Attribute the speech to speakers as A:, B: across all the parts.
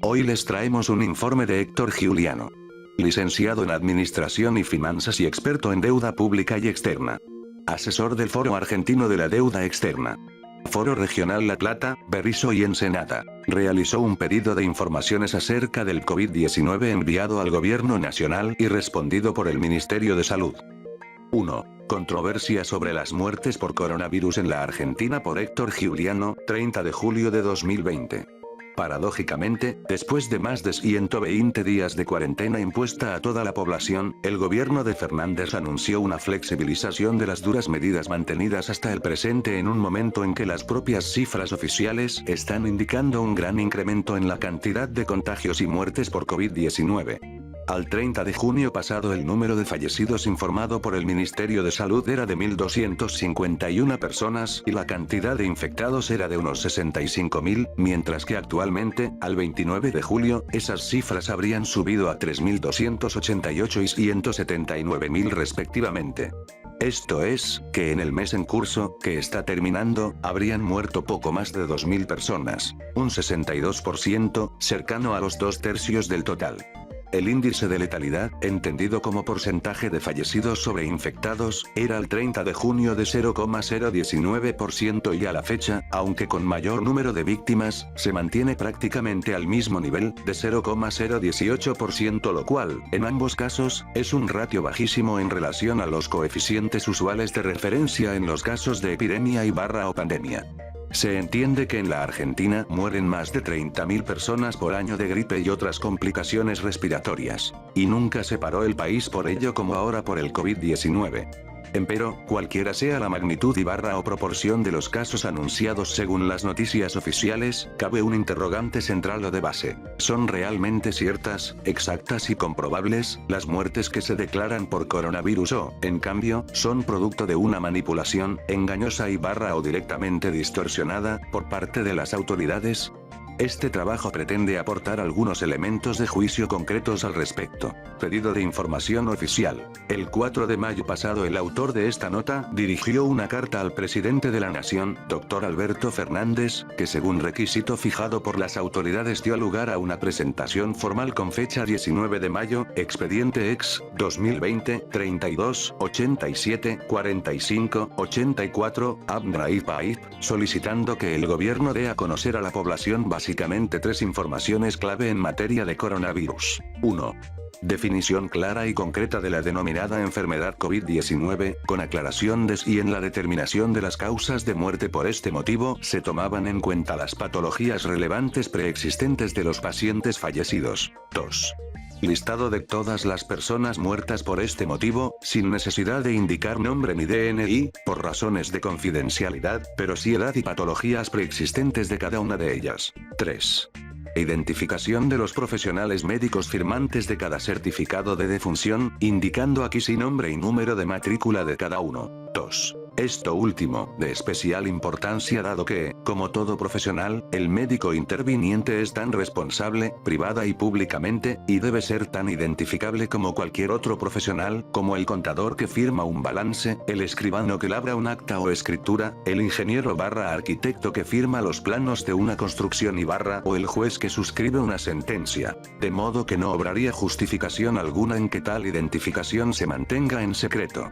A: Hoy les traemos un informe de Héctor Giuliano, licenciado en Administración y Finanzas y experto en deuda pública y externa. Asesor del Foro Argentino de la Deuda Externa. Foro Regional La Plata, Berisso y Ensenada. Realizó un pedido de informaciones acerca del COVID-19 enviado al Gobierno Nacional y respondido por el Ministerio de Salud. 1. Controversia sobre las muertes por coronavirus en la Argentina por Héctor Giuliano, 30 de julio de 2020. Paradójicamente, después de más de 120 días de cuarentena impuesta a toda la población, el gobierno de Fernández anunció una flexibilización de las duras medidas mantenidas hasta el presente en un momento en que las propias cifras oficiales están indicando un gran incremento en la cantidad de contagios y muertes por COVID-19. Al 30 de junio pasado el número de fallecidos informado por el Ministerio de Salud era de 1.251 personas y la cantidad de infectados era de unos 65.000, mientras que actualmente, al 29 de julio, esas cifras habrían subido a 3.288 y 179.000 respectivamente. Esto es, que en el mes en curso, que está terminando, habrían muerto poco más de 2.000 personas, un 62%, cercano a los 2/3 del total. El índice de letalidad, entendido como porcentaje de fallecidos sobre infectados, era al 30 de junio de 0,019% y a la fecha, aunque con mayor número de víctimas, se mantiene prácticamente al mismo nivel, de 0,018%, lo cual, en ambos casos, es un ratio bajísimo en relación a los coeficientes usuales de referencia en los casos de epidemia o pandemia. Se entiende que en la Argentina mueren más de 30.000 personas por año de gripe y otras complicaciones respiratorias. Y nunca se paró el país por ello como ahora por el COVID-19. Empero, cualquiera sea la magnitud o proporción de los casos anunciados según las noticias oficiales, cabe un interrogante central o de base. ¿Son realmente ciertas, exactas y comprobables, las muertes que se declaran por coronavirus o, en cambio, son producto de una manipulación, engañosa o directamente distorsionada, por parte de las autoridades? Este trabajo pretende aportar algunos elementos de juicio concretos al respecto. Pedido de información oficial. El 4 de mayo pasado el autor de esta nota dirigió una carta al presidente de la Nación, Dr. Alberto Fernández, que según requisito fijado por las autoridades dio lugar a una presentación formal con fecha 19 de mayo, expediente ex. 2020, 32, 87, 45, 84, Abnraip, solicitando que el gobierno dé a conocer a la población básicamente tres informaciones clave en materia de coronavirus. 1. Definición clara y concreta de la denominada enfermedad COVID-19, con aclaración de si en la determinación de las causas de muerte por este motivo se tomaban en cuenta las patologías relevantes preexistentes de los pacientes fallecidos. 2. Listado de todas las personas muertas por este motivo, sin necesidad de indicar nombre ni DNI, por razones de confidencialidad, pero sí edad y patologías preexistentes de cada una de ellas. 3. Identificación de los profesionales médicos firmantes de cada certificado de defunción, indicando aquí sí nombre y número de matrícula de cada uno. 2. Esto último, de especial importancia dado que, como todo profesional, el médico interviniente es tan responsable, privada y públicamente, y debe ser tan identificable como cualquier otro profesional, como el contador que firma un balance, el escribano que labra un acta o escritura, el ingeniero arquitecto que firma los planos de una construcción o el juez que suscribe una sentencia. De modo que no obraría justificación alguna en que tal identificación se mantenga en secreto.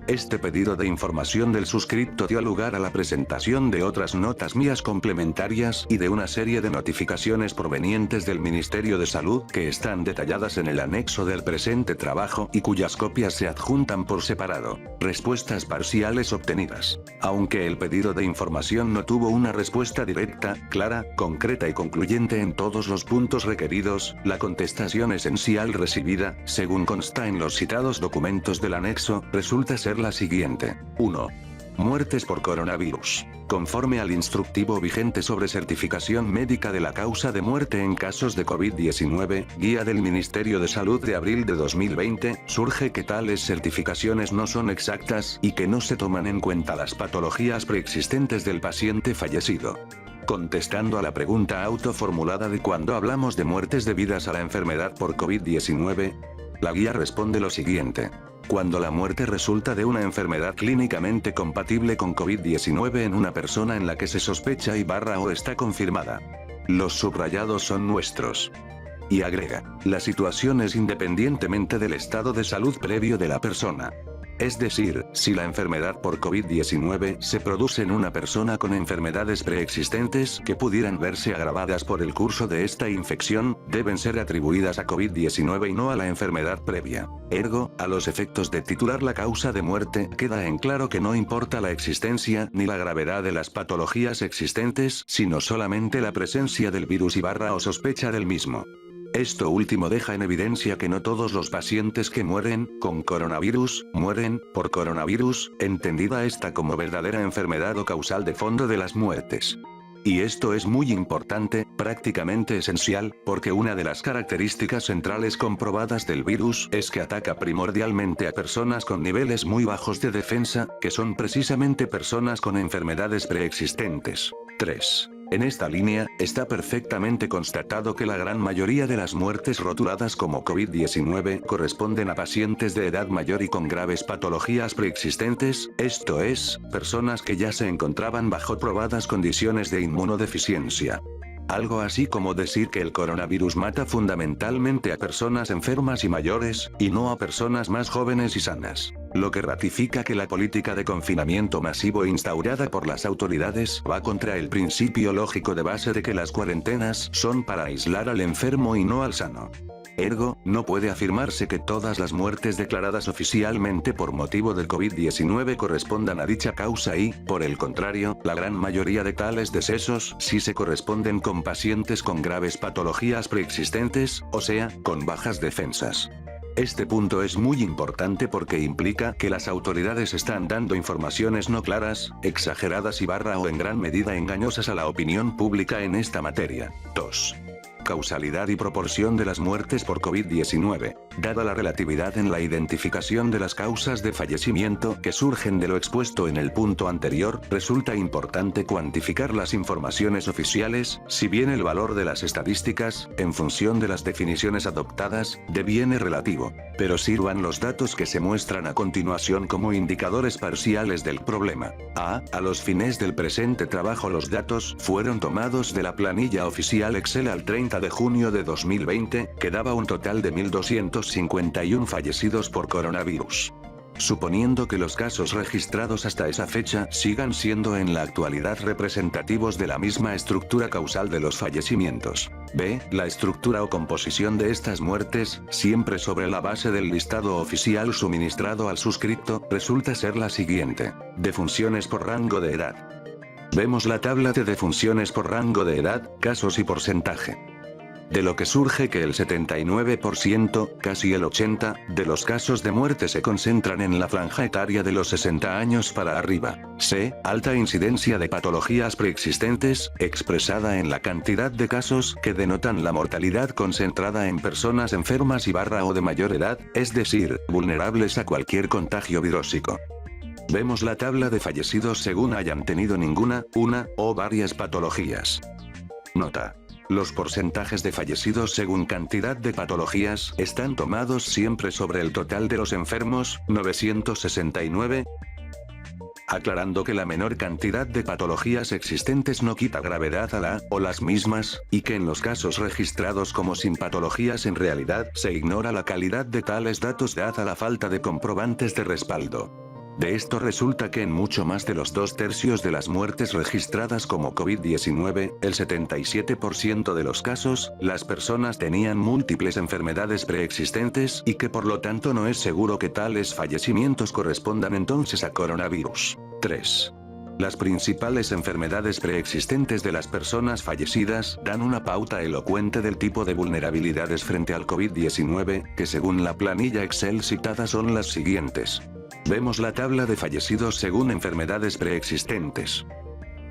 A: Este pedido de información del suscripto dio lugar a la presentación de otras notas mías complementarias y de una serie de notificaciones provenientes del Ministerio de Salud que están detalladas en el anexo del presente trabajo y cuyas copias se adjuntan por separado. Respuestas parciales obtenidas. Aunque el pedido de información no tuvo una respuesta directa, clara, concreta y concluyente en todos los puntos requeridos, la contestación esencial recibida, según consta en los citados documentos del anexo, resulta ser la siguiente. 1. Muertes por coronavirus. Conforme al instructivo vigente sobre certificación médica de la causa de muerte en casos de COVID-19, guía del Ministerio de Salud de abril de 2020, surge que tales certificaciones no son exactas y que no se toman en cuenta las patologías preexistentes del paciente fallecido. Contestando a la pregunta autoformulada de cuando hablamos de muertes debidas a la enfermedad por COVID-19, la guía responde lo siguiente. Cuando la muerte resulta de una enfermedad clínicamente compatible con COVID-19 en una persona en la que se sospecha o está confirmada. Los subrayados son nuestros. Y agrega, la situación es independientemente del estado de salud previo de la persona. Es decir, si la enfermedad por COVID-19 se produce en una persona con enfermedades preexistentes que pudieran verse agravadas por el curso de esta infección, deben ser atribuidas a COVID-19 y no a la enfermedad previa. Ergo, a los efectos de titular la causa de muerte, queda en claro que no importa la existencia ni la gravedad de las patologías existentes, sino solamente la presencia del virus o sospecha del mismo. Esto último deja en evidencia que no todos los pacientes que mueren con coronavirus, mueren por coronavirus, entendida esta como verdadera enfermedad o causal de fondo de las muertes. Y esto es muy importante, prácticamente esencial, porque una de las características centrales comprobadas del virus es que ataca primordialmente a personas con niveles muy bajos de defensa, que son precisamente personas con enfermedades preexistentes. 3. En esta línea, está perfectamente constatado que la gran mayoría de las muertes rotuladas como COVID-19 corresponden a pacientes de edad mayor y con graves patologías preexistentes, esto es, personas que ya se encontraban bajo probadas condiciones de inmunodeficiencia. Algo así como decir que el coronavirus mata fundamentalmente a personas enfermas y mayores, y no a personas más jóvenes y sanas. Lo que ratifica que la política de confinamiento masivo instaurada por las autoridades va contra el principio lógico de base de que las cuarentenas son para aislar al enfermo y no al sano. Ergo, no puede afirmarse que todas las muertes declaradas oficialmente por motivo del COVID-19 correspondan a dicha causa y, por el contrario, la gran mayoría de tales decesos sí se corresponden con pacientes con graves patologías preexistentes, o sea, con bajas defensas. Este punto es muy importante porque implica que las autoridades están dando informaciones no claras, exageradas y o en gran medida engañosas a la opinión pública en esta materia. 2. Causalidad y proporción de las muertes por COVID-19. Dada la relatividad en la identificación de las causas de fallecimiento que surgen de lo expuesto en el punto anterior, resulta importante cuantificar las informaciones oficiales, si bien el valor de las estadísticas, en función de las definiciones adoptadas, deviene relativo. Pero sirvan los datos que se muestran a continuación como indicadores parciales del problema. A los fines del presente trabajo los datos fueron tomados de la planilla oficial Excel al 30 de junio de 2020, que daba un total de 1.251 fallecidos por coronavirus. Suponiendo que los casos registrados hasta esa fecha sigan siendo en la actualidad representativos de la misma estructura causal de los fallecimientos. B. La estructura o composición de estas muertes, siempre sobre la base del listado oficial suministrado al suscripto, resulta ser la siguiente. Defunciones por rango de edad. Vemos la tabla de defunciones por rango de edad, casos y porcentaje. De lo que surge que el 79%, casi el 80%, de los casos de muerte se concentran en la franja etaria de los 60 años para arriba. C. Alta incidencia de patologías preexistentes, expresada en la cantidad de casos que denotan la mortalidad concentrada en personas enfermas y o de mayor edad, es decir, vulnerables a cualquier contagio virósico. Vemos la tabla de fallecidos según hayan tenido ninguna, una, o varias patologías. Nota. Los porcentajes de fallecidos según cantidad de patologías están tomados siempre sobre el total de los enfermos, 969. Aclarando que la menor cantidad de patologías existentes no quita gravedad a la, o las mismas, y que en los casos registrados como sin patologías en realidad se ignora la calidad de tales datos dada la falta de comprobantes de respaldo. De esto resulta que en mucho más de los 2/3 de las muertes registradas como COVID-19, el 77% de los casos, las personas tenían múltiples enfermedades preexistentes y que por lo tanto no es seguro que tales fallecimientos correspondan entonces a coronavirus. 3. Las principales enfermedades preexistentes de las personas fallecidas dan una pauta elocuente del tipo de vulnerabilidades frente al COVID-19, que según la planilla Excel citada son las siguientes. Vemos la tabla de fallecidos según enfermedades preexistentes.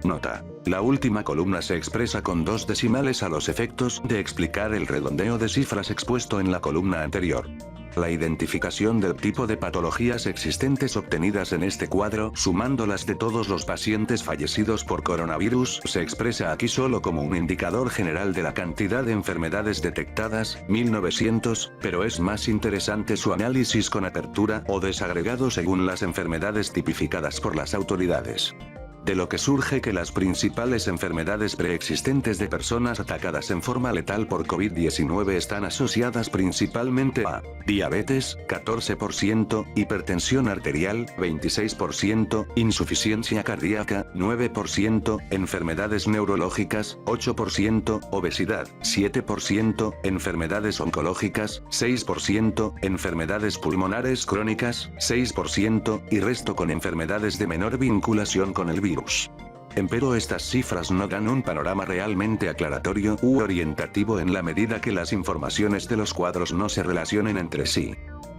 A: Nota. La última columna se expresa con 2 decimales a los efectos de explicar el redondeo de cifras expuesto en la columna anterior. La identificación del tipo de patologías existentes obtenidas en este cuadro, sumándolas de todos los pacientes fallecidos por coronavirus, se expresa aquí solo como un indicador general de la cantidad de enfermedades detectadas, 1900, pero es más interesante su análisis con apertura o desagregado según las enfermedades tipificadas por las autoridades. de lo que surge que las principales enfermedades preexistentes de personas atacadas en forma letal por COVID-19 están asociadas principalmente a diabetes, 14%, hipertensión arterial, 26%, insuficiencia cardíaca, 9%, enfermedades neurológicas, 8%, obesidad, 7%, enfermedades oncológicas, 6%, enfermedades pulmonares crónicas, 6%, y resto con enfermedades de menor vinculación con el virus. Empero estas cifras no dan un panorama realmente aclaratorio u orientativo en la medida que las informaciones de los cuadros no se relacionen entre sí.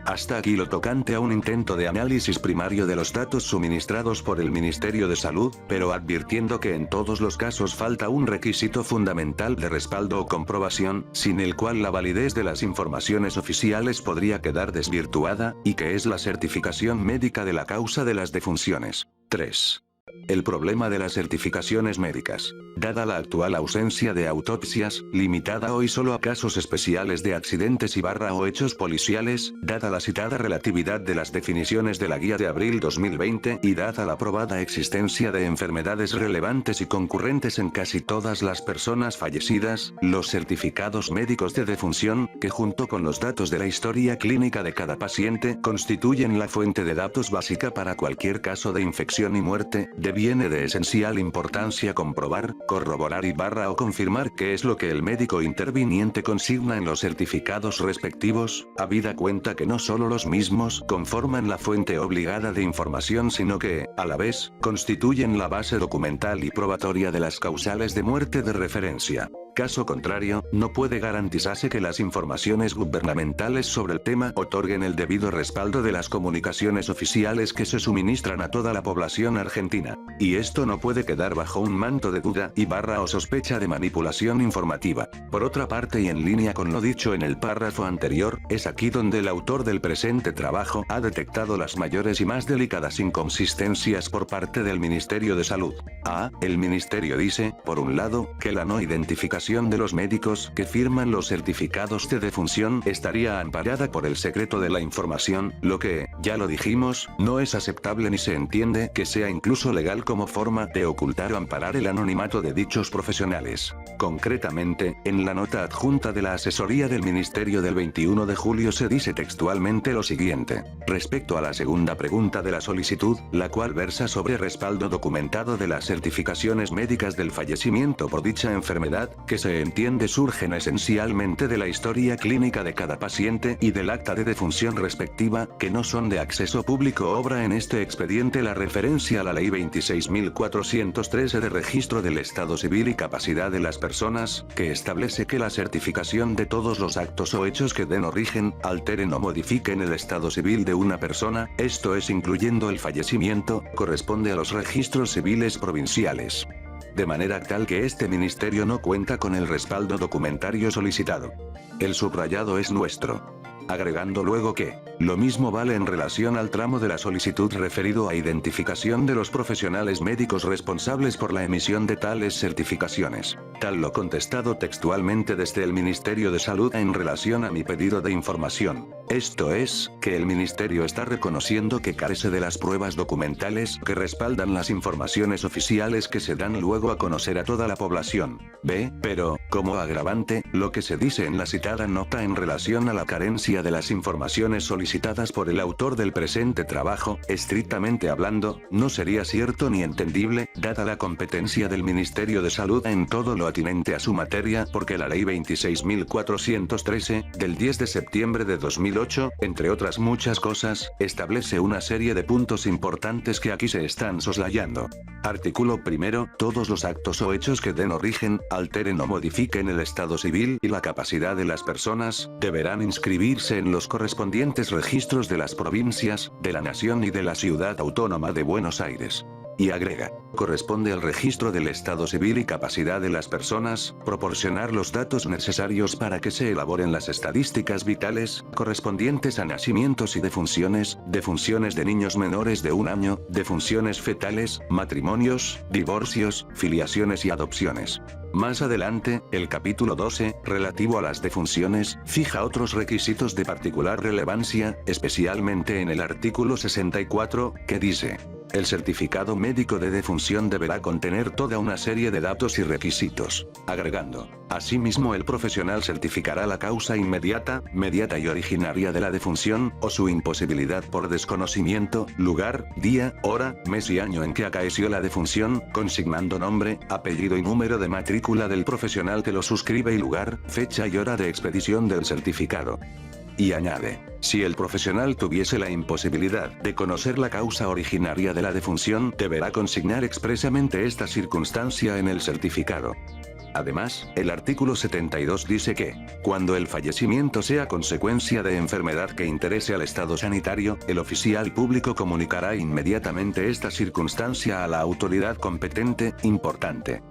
A: Hasta aquí lo tocante a un intento de análisis primario de los datos suministrados por el Ministerio de Salud, pero advirtiendo que en todos los casos falta un requisito fundamental de respaldo o comprobación, sin el cual la validez de las informaciones oficiales podría quedar desvirtuada, y que es la certificación médica de la causa de las defunciones. 3. El problema de las certificaciones médicas. Dada la actual ausencia de autopsias, limitada hoy solo a casos especiales de accidentes o hechos policiales, dada la citada relatividad de las definiciones de la guía de abril 2020 y dada la probada existencia de enfermedades relevantes y concurrentes en casi todas las personas fallecidas, los certificados médicos de defunción, que junto con los datos de la historia clínica de cada paciente constituyen la fuente de datos básica para cualquier caso de infección y muerte, deviene de esencial importancia comprobar, corroborar o confirmar qué es lo que el médico interviniente consigna en los certificados respectivos, habida cuenta que no solo los mismos conforman la fuente obligada de información sino que, a la vez, constituyen la base documental y probatoria de las causales de muerte de referencia. Caso contrario, no puede garantizarse que las informaciones gubernamentales sobre el tema otorguen el debido respaldo de las comunicaciones oficiales que se suministran a toda la población argentina. Y esto no puede quedar bajo un manto de duda o sospecha de manipulación informativa. Por otra parte y en línea con lo dicho en el párrafo anterior, es aquí donde el autor del presente trabajo ha detectado las mayores y más delicadas inconsistencias por parte del Ministerio de Salud. El Ministerio dice, por un lado, que la no identificación de los médicos que firman los certificados de defunción estaría amparada por el secreto de la información, lo que, ya lo dijimos, no es aceptable ni se entiende que sea incluso legal como forma de ocultar o amparar el anonimato de dichos profesionales. Concretamente, en la nota adjunta de la asesoría del Ministerio del 21 de julio se dice textualmente lo siguiente. Respecto a la segunda pregunta de la solicitud, la cual versa sobre respaldo documentado de las certificaciones médicas del fallecimiento por dicha enfermedad, que se entiende surgen esencialmente de la historia clínica de cada paciente y del acta de defunción respectiva, que no son de acceso público. Obra en este expediente la referencia a la Ley 26.413 de Registro del Estado Civil y Capacidad de las Personas, que establece que la certificación de todos los actos o hechos que den origen, alteren o modifiquen el estado civil de una persona, esto es incluyendo el fallecimiento, corresponde a los registros civiles provinciales. De manera tal que este ministerio no cuenta con el respaldo documentario solicitado. El subrayado es nuestro. Agregando luego que, lo mismo vale en relación al tramo de la solicitud referido a identificación de los profesionales médicos responsables por la emisión de tales certificaciones. Tal lo contestado textualmente desde el Ministerio de Salud en relación a mi pedido de información. Esto es, que el Ministerio está reconociendo que carece de las pruebas documentales que respaldan las informaciones oficiales que se dan luego a conocer a toda la población. Pero, como agravante, lo que se dice en la citada nota en relación a la carencia de las informaciones solicitadas por el autor del presente trabajo, estrictamente hablando, no sería cierto ni entendible, dada la competencia del Ministerio de Salud en todo lo atinente a su materia, porque la Ley 26.413, del 10 de septiembre de 2008, entre otras muchas cosas, establece una serie de puntos importantes que aquí se están soslayando. Artículo primero, todos los actos o hechos que den origen, alteren o modifiquen el estado civil y la capacidad de las personas, deberán inscribirse en los correspondientes registros de las provincias, de la Nación y de la Ciudad Autónoma de Buenos Aires. Y agrega, corresponde al registro del estado civil y capacidad de las personas, proporcionar los datos necesarios para que se elaboren las estadísticas vitales, correspondientes a nacimientos y defunciones de niños menores de 1 año, defunciones fetales, matrimonios, divorcios, filiaciones y adopciones. Más adelante, el capítulo 12, relativo a las defunciones, fija otros requisitos de particular relevancia, especialmente en el artículo 64, que dice: El certificado médico de defunción deberá contener toda una serie de datos y requisitos. Agregando. Asimismo, el profesional certificará la causa inmediata, mediata y originaria de la defunción, o su imposibilidad por desconocimiento, lugar, día, hora, mes y año en que acaeció la defunción, consignando nombre, apellido y número de matrícula del profesional que lo suscribe y lugar, fecha y hora de expedición del certificado. Y añade, si el profesional tuviese la imposibilidad de conocer la causa originaria de la defunción, deberá consignar expresamente esta circunstancia en el certificado. Además, el artículo 72 dice que, cuando el fallecimiento sea consecuencia de enfermedad que interese al estado sanitario, el oficial público comunicará inmediatamente esta circunstancia a la autoridad competente. Importante.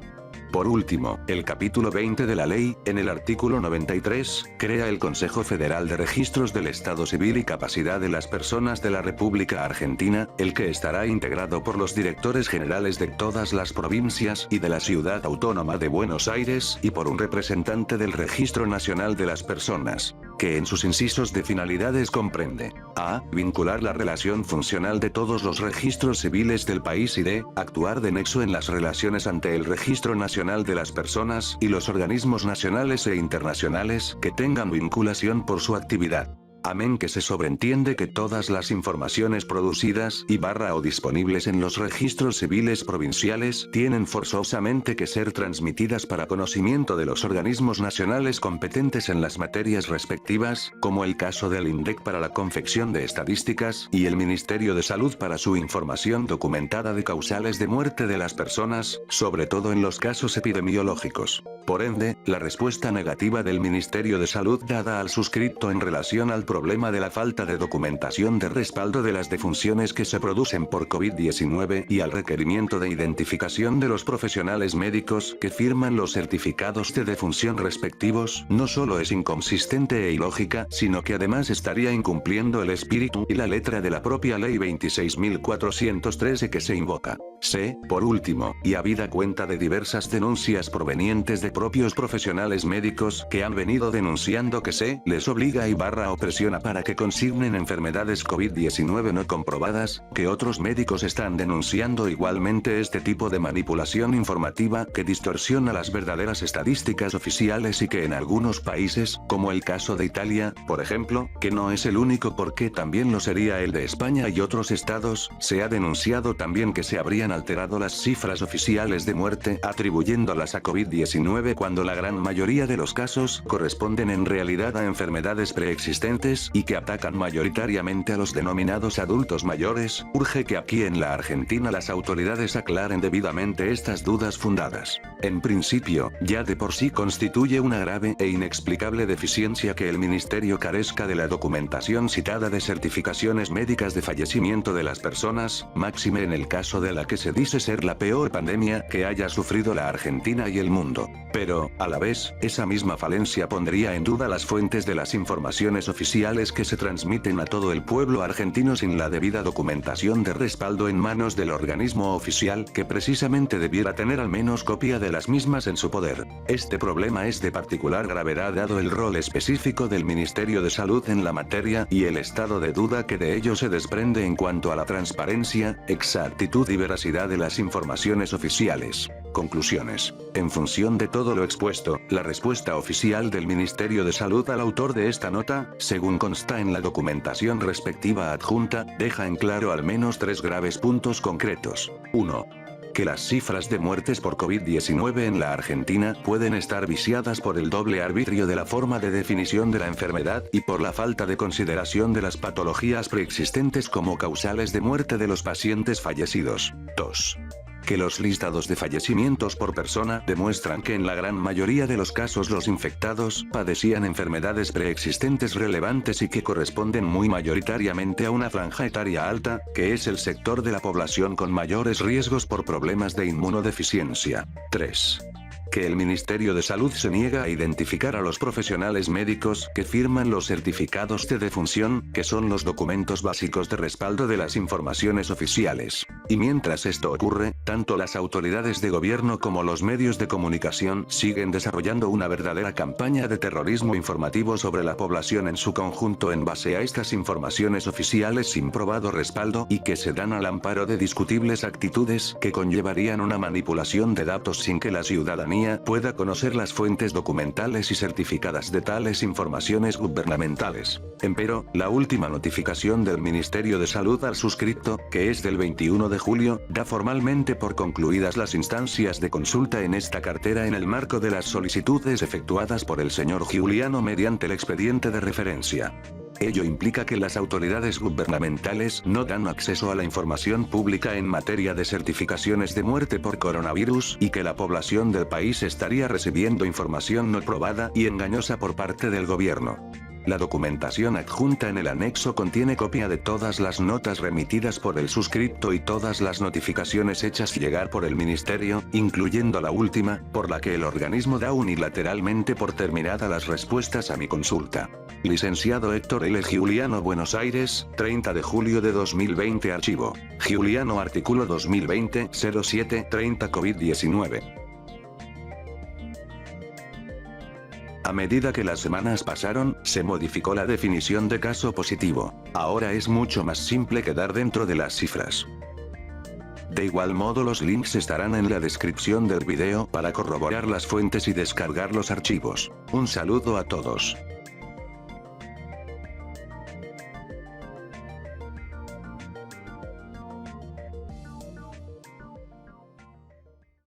A: Por último, el capítulo 20 de la ley, en el artículo 93, crea el Consejo Federal de Registros del Estado Civil y Capacidad de las Personas de la República Argentina, el que estará integrado por los directores generales de todas las provincias y de la Ciudad Autónoma de Buenos Aires y por un representante del Registro Nacional de las Personas, que en sus incisos de finalidades comprende: a. Vincular la relación funcional de todos los registros civiles del país y d. Actuar de nexo en las relaciones ante el Registro Nacional de las Personas y los organismos nacionales e internacionales que tengan vinculación por su actividad. Amén. Que se sobreentiende que todas las informaciones producidas o disponibles en los registros civiles provinciales tienen forzosamente que ser transmitidas para conocimiento de los organismos nacionales competentes en las materias respectivas, como el caso del INDEC para la confección de estadísticas y el Ministerio de Salud para su información documentada de causales de muerte de las personas, sobre todo en los casos epidemiológicos. Por ende, la respuesta negativa del Ministerio de Salud dada al suscripto en relación al problema de la falta de documentación de respaldo de las defunciones que se producen por COVID-19 y al requerimiento de identificación de los profesionales médicos que firman los certificados de defunción respectivos, no solo es inconsistente e ilógica, sino que además estaría incumpliendo el espíritu y la letra de la propia Ley 26.413 que se invoca. C. Por último, y habida cuenta de diversas denuncias provenientes de propios profesionales médicos que han venido denunciando que se les obliga o presiona para que consignen enfermedades COVID-19 no comprobadas, que otros médicos están denunciando igualmente este tipo de manipulación informativa que distorsiona las verdaderas estadísticas oficiales y que en algunos países, como el caso de Italia, por ejemplo, que no es el único porque también lo sería el de España y otros estados, se ha denunciado también que se habrían alterado las cifras oficiales de muerte atribuyéndolas a COVID-19 cuando la gran mayoría de los casos corresponden en realidad a enfermedades preexistentes y que atacan mayoritariamente a los denominados adultos mayores. Urge que aquí en la Argentina las autoridades aclaren debidamente estas dudas fundadas. En principio, ya de por sí constituye una grave e inexplicable deficiencia que el ministerio carezca de la documentación citada de certificaciones médicas de fallecimiento de las personas, máxime en el caso de la que se dice ser la peor pandemia que haya sufrido la Argentina y el mundo. Pero, a la vez, esa misma falencia pondría en duda las fuentes de las informaciones oficiales que se transmiten a todo el pueblo argentino sin la debida documentación de respaldo en manos del organismo oficial que precisamente debiera tener al menos copia de las mismas en su poder. Este problema es de particular gravedad dado el rol específico del Ministerio de Salud en la materia y el estado de duda que de ello se desprende en cuanto a la transparencia, exactitud y veracidad de las informaciones oficiales. Conclusiones. En función de todo lo expuesto, la respuesta oficial del Ministerio de Salud al autor de esta nota, según consta en la documentación respectiva adjunta, deja en claro al menos 3 graves puntos concretos. 1. Que las cifras de muertes por COVID-19 en la Argentina pueden estar viciadas por el doble arbitrio de la forma de definición de la enfermedad y por la falta de consideración de las patologías preexistentes como causales de muerte de los pacientes fallecidos. 2. Que los listados de fallecimientos por persona demuestran que en la gran mayoría de los casos los infectados padecían enfermedades preexistentes relevantes y que corresponden muy mayoritariamente a una franja etaria alta, que es el sector de la población con mayores riesgos por problemas de inmunodeficiencia. 3. Que el Ministerio de Salud se niega a identificar a los profesionales médicos que firman los certificados de defunción, que son los documentos básicos de respaldo de las informaciones oficiales. Y mientras esto ocurre, tanto las autoridades de gobierno como los medios de comunicación siguen desarrollando una verdadera campaña de terrorismo informativo sobre la población en su conjunto en base a estas informaciones oficiales sin probado respaldo y que se dan al amparo de discutibles actitudes que conllevarían una manipulación de datos sin que la ciudadanía pueda conocer las fuentes documentales y certificadas de tales informaciones gubernamentales. Empero, la última notificación del Ministerio de Salud al suscripto, que es del 21 de julio, da formalmente por concluidas las instancias de consulta en esta cartera en el marco de las solicitudes efectuadas por el señor Giuliano mediante el expediente de referencia. Ello implica que las autoridades gubernamentales no dan acceso a la información pública en materia de certificaciones de muerte por coronavirus y que la población del país estaría recibiendo información no probada y engañosa por parte del gobierno. La documentación adjunta en el anexo contiene copia de todas las notas remitidas por el suscripto y todas las notificaciones hechas llegar por el ministerio, incluyendo la última, por la que el organismo da unilateralmente por terminada las respuestas a mi consulta. Licenciado Héctor L. Giuliano, Buenos Aires, 30 de julio de 2020. Archivo. Giuliano, artículo 2020-07-30 COVID-19. A medida que las semanas pasaron, se modificó la definición de caso positivo. Ahora es mucho más simple quedar dentro de las cifras. De igual modo, los links estarán en la descripción del video para corroborar las fuentes y descargar los archivos. Un saludo a todos.